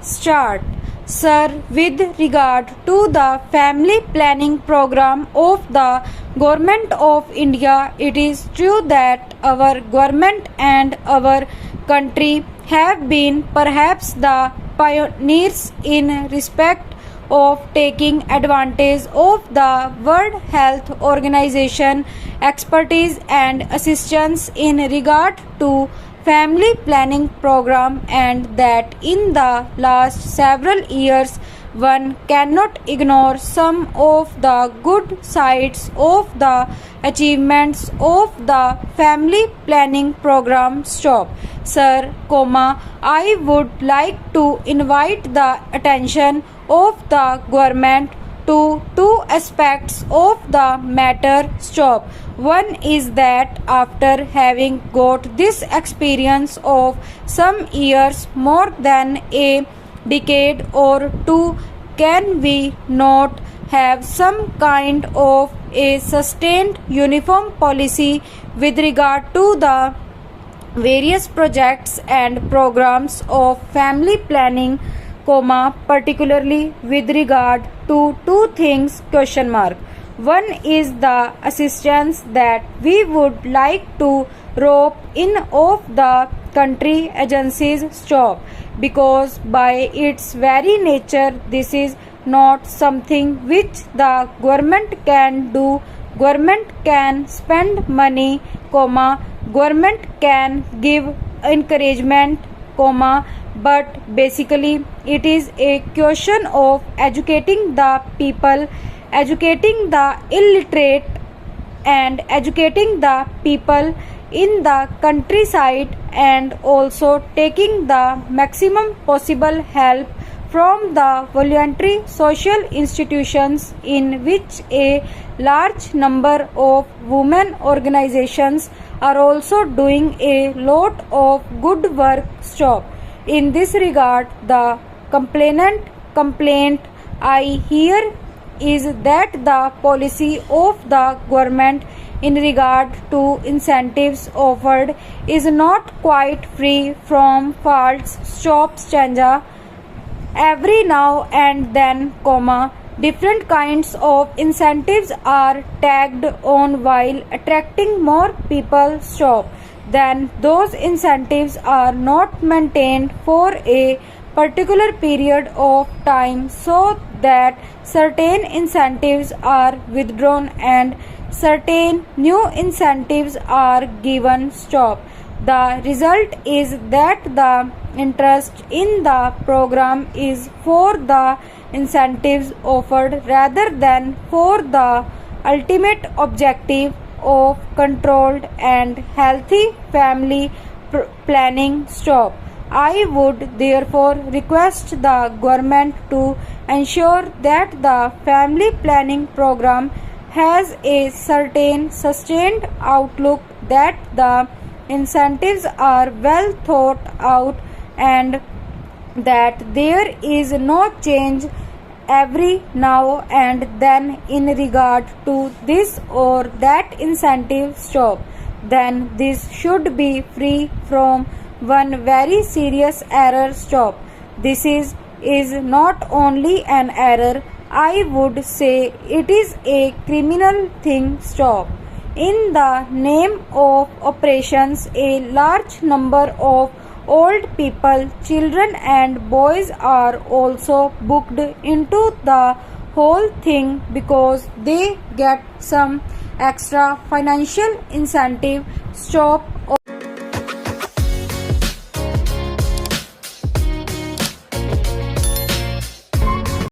start. Sir, with regard to the family planning program of the Government of India, it is true that our government and our country have been perhaps the pioneers in respect of taking advantage of the World Health Organization expertise and assistance in regard to family planning program, and that in the last several years one cannot ignore some of the good sides of the achievements of the family planning program. Stop. Sir, I would like to invite the attention of the government to two aspects of the matter. Stop. One is that after having got this experience of some years, more than a decade or two, can we not have some kind of a sustained uniform policy with regard to the various projects and programs of family planning, particularly with regard to two things? Question mark. One is the assistance that we would like to rope in of the country agencies. Stop. Because by its very nature this is not something which the government can do. Government can spend money, government can give encouragement, but basically it is a question of educating the people, educating the illiterate, and educating the people in the countryside, and also taking the maximum possible help from the voluntary social institutions in which a large number of women organizations are also doing a lot of good work. Stop. In this regard, the complaint I hear is that the policy of the government in regard to incentives offered is not quite free from faults. Stop stanza. Every now and then, different kinds of incentives are tagged on while attracting more people. Stop. Then those incentives are not maintained for a particular period of time, so that certain incentives are withdrawn and certain new incentives are given. Stop. The result is that the interest in the program is for the incentives offered rather than for the ultimate objective of controlled and healthy family planning. Stop. I would therefore request the government to ensure that the family planning program has a certain sustained outlook, that the incentives are well thought out, and that there is no change every now and then in regard to this or that incentive. Stop. Then this should be free from one very serious error. Stop. This is not only an error, I would say it is a criminal thing. Stop. In the name of operations, a large number of old people, children and boys are also booked into the whole thing because they get some extra financial incentive. Stop.